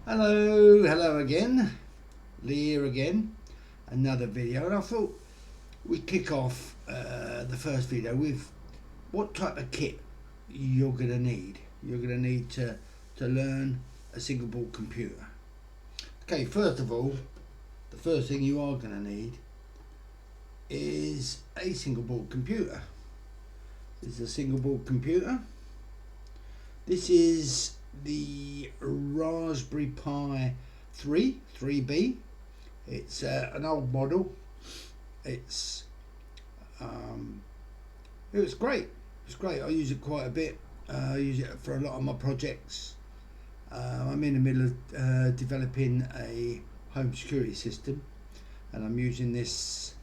Hello again, Lee here again, another video, and I thought we'd kick off the first video with what type of kit you're going to need. You're going to need to learn a single board computer. Okay, first of all, the first thing you are going to need is a single board computer. This is a single board computer. This is the Raspberry Pi 3B. It's an old model. It's great. It's great. I use it quite a bit. I use it for a lot of my projects. I'm in the middle of developing a home security system, and I'm using this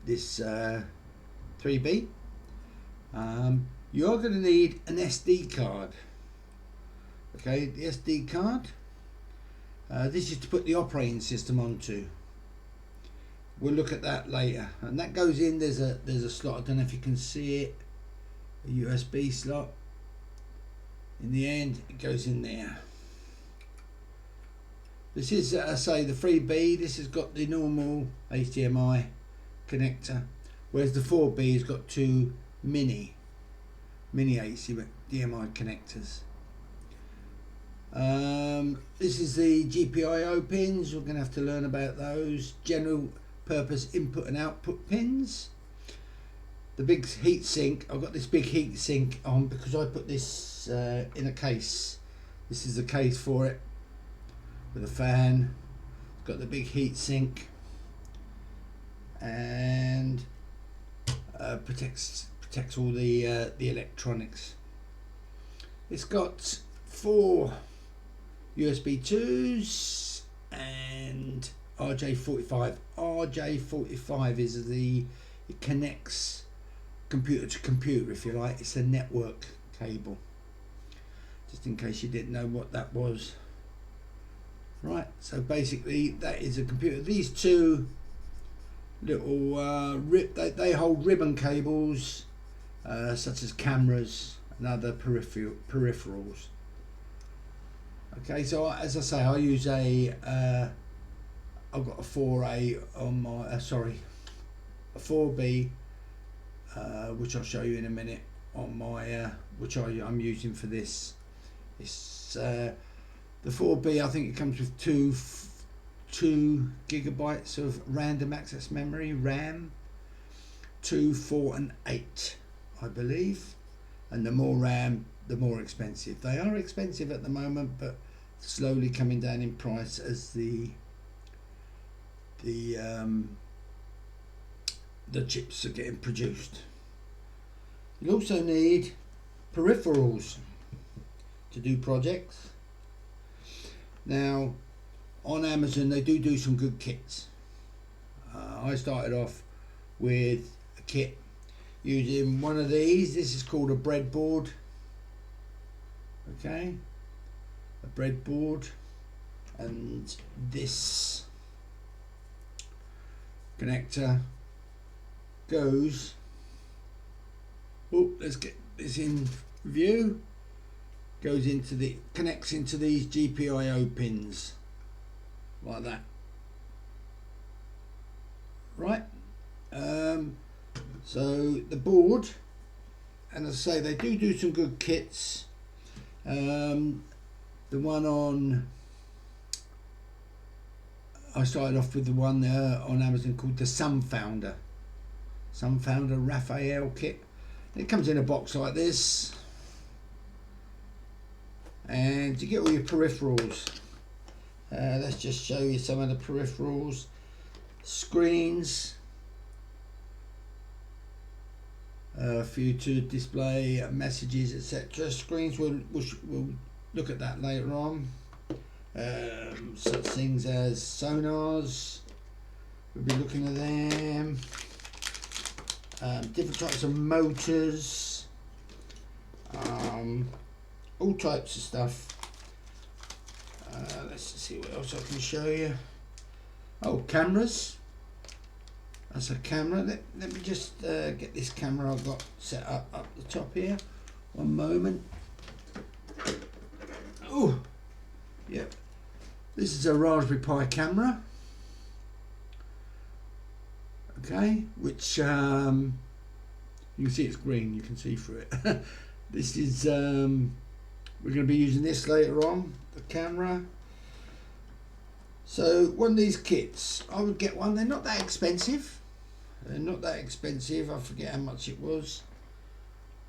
3B. You're going to need an SD card. Okay, the SD card. This is to put the operating system onto. We'll look at that later, and that goes in. There's a slot. I don't know if you can see it. A USB slot. In the end, it goes in there. This is, say, the 3B. This has got the normal HDMI connector, whereas the 4B has got two mini HDMI connectors. This is the GPIO pins. We're going to have to learn about those. General purpose input and output pins. The big heat sink. I've got this big heat sink on because I put this in a case. This is the case for it, with a fan. It's got the big heat sink and protects all the electronics. It's got 4 USB 2s and RJ45. RJ45 is it connects computer to computer, if you like. It's a network cable, just in case you didn't know what that was. Right, so basically that is a computer. These two little they hold ribbon cables, such as cameras and other peripherals. Okay, so as I say, I use I've got a 4A on my a 4B, which I'll show you in a minute, on my which I'm using for this. It's the 4B. I think it comes with 2 gigabytes of random access memory, RAM, 2, 4 and 8, I believe. And the more RAM, the more expensive. They are expensive at the moment, but slowly coming down in price as the chips are getting produced. You also need peripherals to do projects. Now, on Amazon, they do some good kits. I started off with a kit using one of these. This is called a breadboard. Okay, a breadboard, and this connector goes. Oh, let's get this in view. Goes into connects into these GPIO pins, like that. Right. So the board, and as I say, they do some good kits. The one on, I started off with the one on Amazon called the Sunfounder Raphael kit. It comes in a box like this, and you get all your peripherals. Let's just show you some of the peripherals. Screens for you to display messages, etc. Screens, we'll look at that later on. Such things as sonars, we'll be looking at them. Different types of motors, all types of stuff. Let's see what else I can show you. Oh, cameras. That's a camera. Let me just get this camera I've got set up the top here. One moment. Oh, This is a Raspberry Pi camera, okay, which you can see it's green, you can see through it. This is we're going to be using this later on, the camera. So one of these kits, I would get one. They're not that expensive. They're not that expensive. I forget how much it was.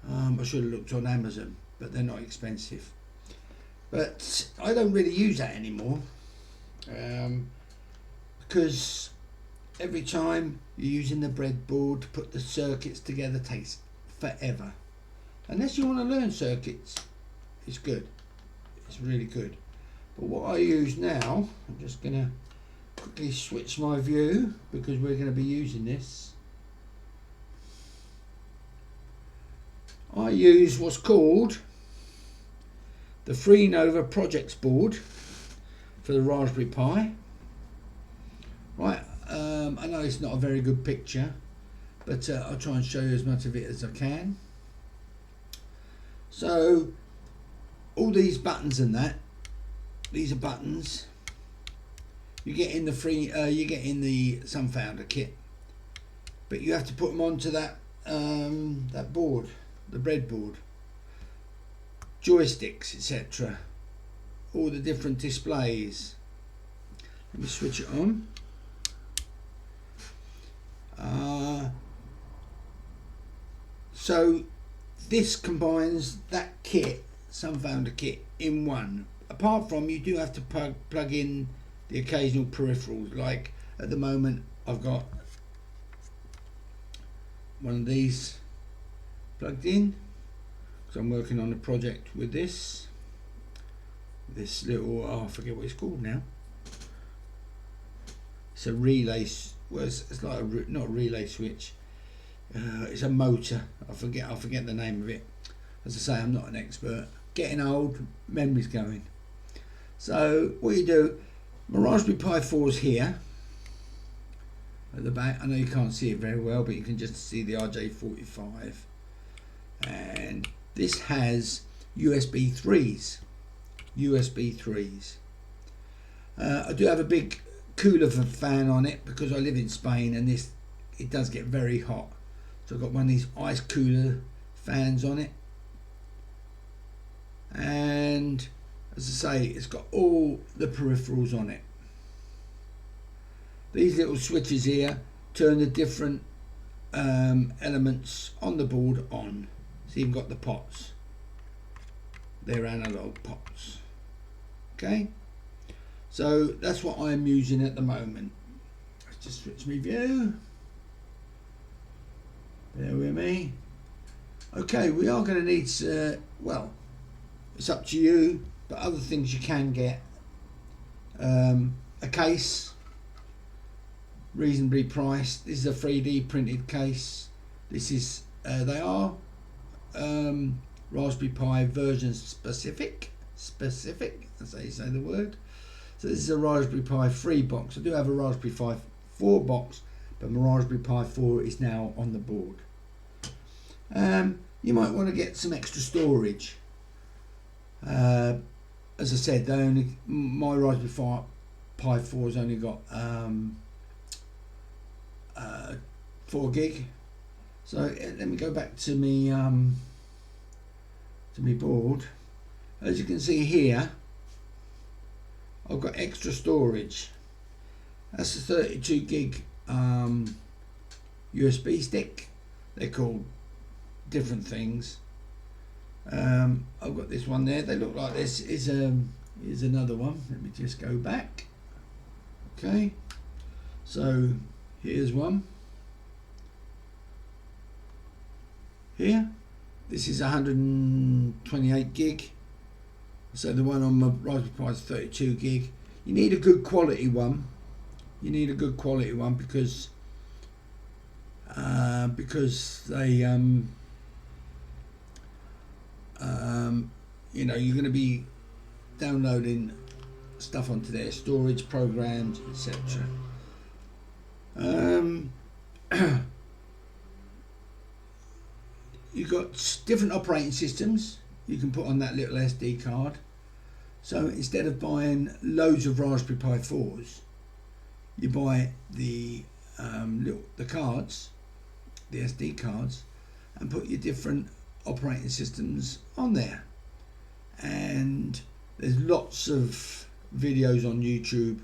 I should have looked on Amazon, but they're not expensive. But I don't really use that anymore, because every time you're using the breadboard to put the circuits together takes forever. Unless you want to learn circuits, it's good. It's really good. But what I use now, I'm just going to quickly switch my view because we're going to be using this. I use what's called the FreeNova Projects board for the Raspberry Pi. Right, I know it's not a very good picture, but I'll try and show you as much of it as I can. So all these buttons and that, these are buttons you get in the the Sunfounder kit, but you have to put them onto that that board, the breadboard, joysticks, etc. All the different displays. Let me switch it on. So this combines that kit, Sunfounder kit, in one. Apart from, you do have to plug in the occasional peripherals. Like at the moment I've got one of these plugged in because I'm working on a project with this little, I forget what it's called now. It's a relay, well, it's like not a relay switch, it's a motor. I forget the name of it. As I say, I'm not an expert, getting old, memory's going. So what you do, my Raspberry Pi 4 is here at the back. I know you can't see it very well, but you can just see the RJ45, and this has USB 3s. I do have a big cooler fan on it because I live in Spain, and it does get very hot, so I've got one of these ice cooler fans on it. And as I say, it's got all the peripherals on it. These little switches here turn the different elements on the board on. So you've got the pots, they're analog pots. Okay, so that's what I'm using at the moment. Let's just switch my view. Bear with me. Okay, we are going to need, well, it's up to you, but other things you can get. A case, reasonably priced. This is a 3D printed case. This is, they are Raspberry Pi version specific, that's how you say the word. So this is a Raspberry Pi 3 box. I do have a Raspberry Pi 4 box, but my Raspberry Pi 4 is now on the board. You might want to get some extra storage. As I said, my Raspberry Pi 4 has only got 4 gig. So let me go back to me board. As you can see here, I've got extra storage. That's a 32 gig USB stick. They're called different things. I've got this one there. They look like this. Here's another one. Let me just go back. Okay, so here's one. Here, this is 128 gig. So the one on my Raspberry Pi is 32 gig. You need a good quality one. You need a good quality one because they you know, you're going to be downloading stuff onto their storage programs, etc. You've got different operating systems you can put on that little SD card. So instead of buying loads of Raspberry Pi 4s, you buy the cards, the SD cards, and put your different operating systems on there. And there's lots of videos on YouTube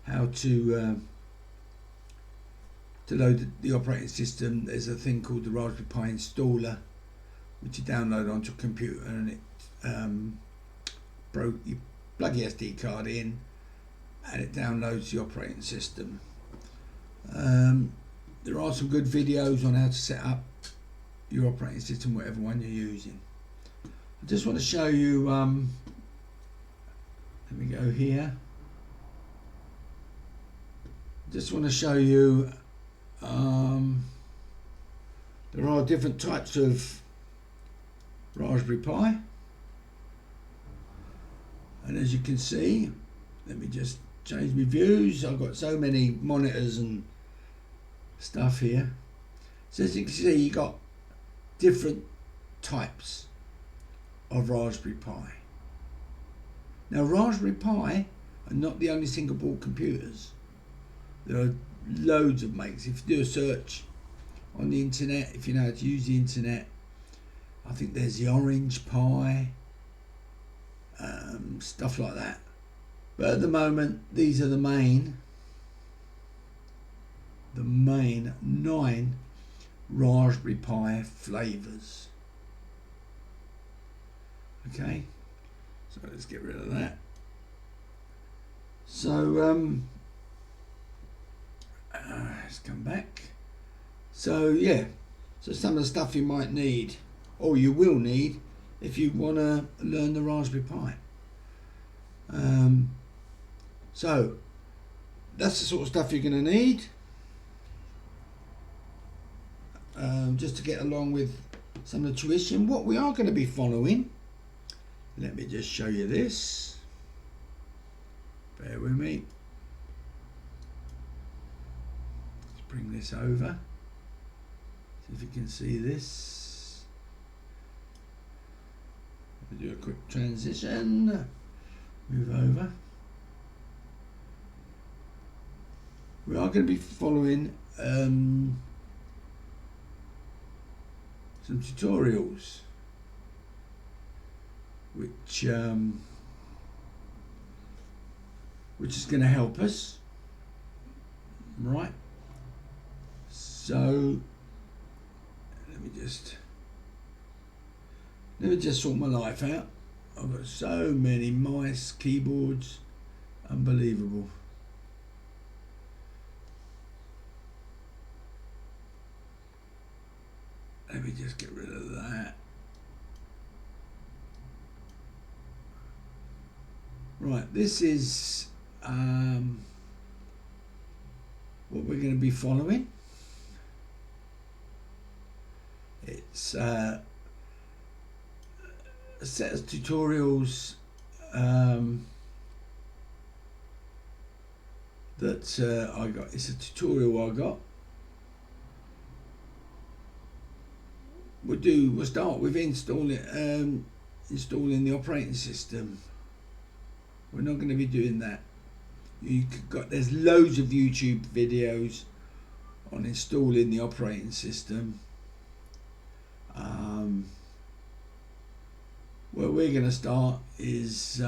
how to load the operating system. There's a thing called the Raspberry Pi installer, which you download onto a computer, and it you plug your SD card in and it downloads the operating system. There are some good videos on how to set up your operating system, whatever one you're using. I just want to show you, let me go here. Just want to show you there are different types of Raspberry Pi, and as you can see, let me just change my views. I've got so many monitors and stuff here. So as you can see, you got different types of Raspberry Pi. Now Raspberry Pi are not the only single board computers. There are loads of makes. If you do a search on the internet, if you know how to use the internet, I think there's the Orange Pi, stuff like that. But at the moment, these are the main 9 Raspberry Pi flavors. Okay, so let's get rid of that. So let's come back. So yeah, so some of the stuff you might need, or you will need, if you want to learn the Raspberry Pi. So that's the sort of stuff you're going to need just to get along with some of the tuition. What we are going to be following, let me just show you this. Bear with me. Let's bring this over. See if you can see this. Let me do a quick transition. Move over. We are going to be following some tutorials which is going to help us, right? So let me just sort my life out. I've got so many mice, keyboards, unbelievable. Let me just get rid of that. Right, this is what we're going to be following. It's a set of tutorials that I got. It's a tutorial I got. We'll start with installing the operating system. We're not going to be doing that. There's loads of YouTube videos on installing the operating system. Where we're going to start is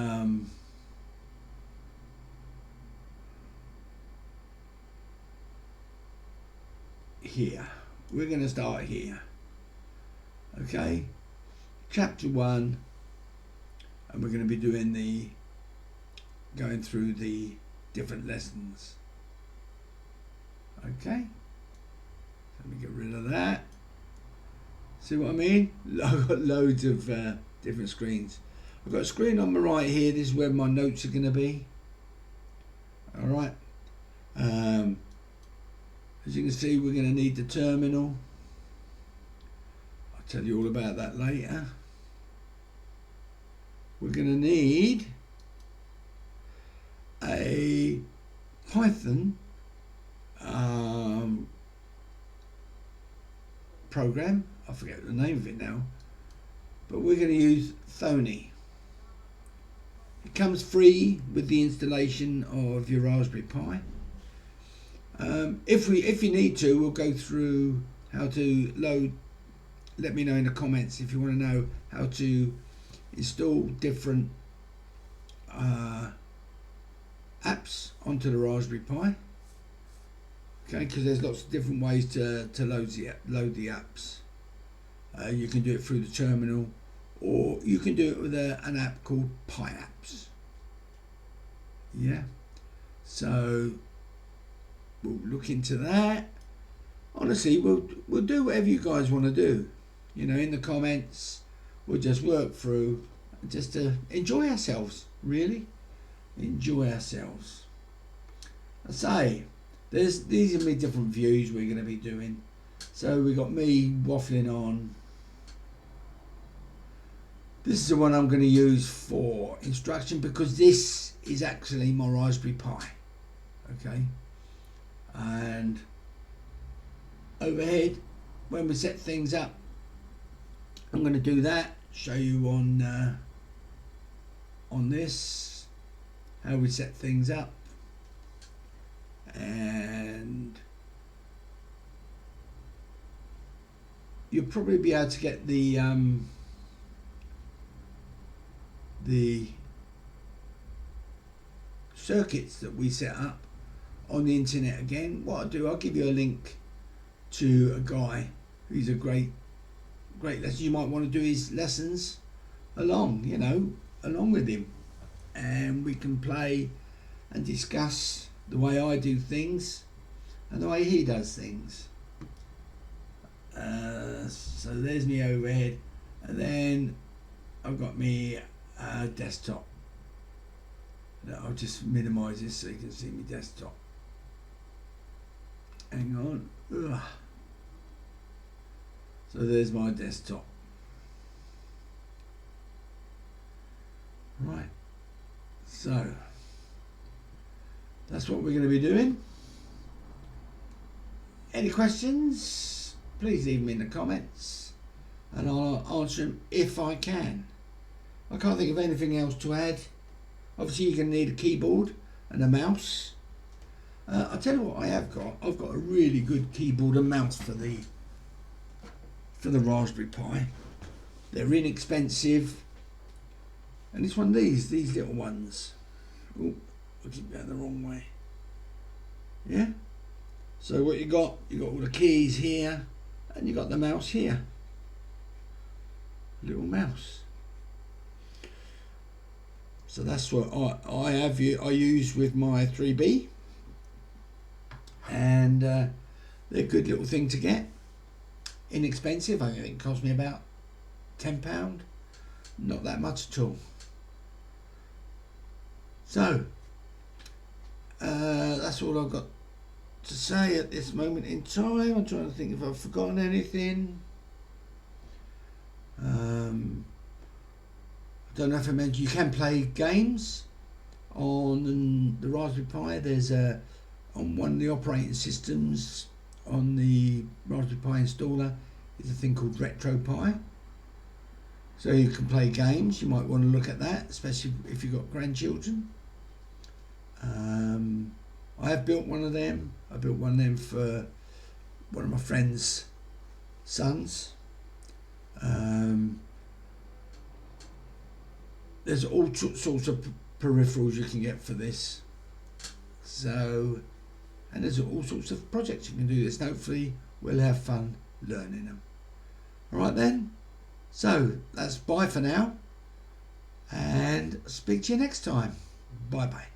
here. We're going to start here. Okay, chapter 1, and we're going to be doing going through the different lessons. Okay, let me get rid of that. See what I mean? I've got loads of different screens. I've got a screen on my right here. This is where my notes are going to be. All right. As you can see, we're going to need the terminal. I'll tell you all about that later. We're going to need a Python program. I forget the name of it now, but we're going to use Thonny. It comes free with the installation of your Raspberry Pi. If you need to, we'll go through how to load. Let me know in the comments if you want to know how to install different apps onto the Raspberry Pi. Okay, because there's lots of different ways to load the apps. You can do it through the terminal, or you can do it with an app called Pi Apps. Yeah, so we'll look into that. Honestly, we'll do whatever you guys want to do. You know, in the comments, we'll just work through, just to enjoy ourselves. Really, enjoy ourselves. I say, these are my different views we're going to be doing. So we got me waffling on. This is the one I'm going to use for instruction, because this is actually my Raspberry Pi. Okay, and overhead, when we set things up, I'm going to do that, show you on this how we set things up, and you'll probably be able to get the circuits that we set up on the internet again. What I'll do, I'll give you a link to a guy who's a great lesson. You might want to do his lessons along with him, and we can play and discuss the way I do things and the way he does things. So there's me overhead, and then I've got me desktop. I'll just minimize this so you can see my desktop. Hang on. Ugh. So there's my desktop. Right. So that's what we're going to be doing. Any questions? Please leave them in the comments, and I'll answer them if I can. I can't think of anything else to add. Obviously, you're going to need a keyboard and a mouse. I'll tell you what I have got. I've got a really good keyboard and mouse for the Raspberry Pi. They're inexpensive, and it's one of these little ones. Oh, I keep going the wrong way. Yeah. So what you got all the keys here, and you got the mouse here. Little mouse. So that's what I use with my 3B, and they're a good little thing to get. Inexpensive. I think it cost me about £10. Not that much at all. So that's all I've got to say at this moment in time. I'm trying to think if I've forgotten anything. I don't know if I mentioned you can play games on the Raspberry Pi. There's on one of the operating systems on the Raspberry Pi installer is a thing called RetroPie. So you can play games. You might want to look at that, especially if you've got grandchildren. I have built one of them. I built one of them for one of my friend's sons. There's all sorts of peripherals you can get for this. So, and there's all sorts of projects you can do this, and hopefully we'll have fun learning them. Alright then, so that's bye for now, and speak to you next time. Bye bye.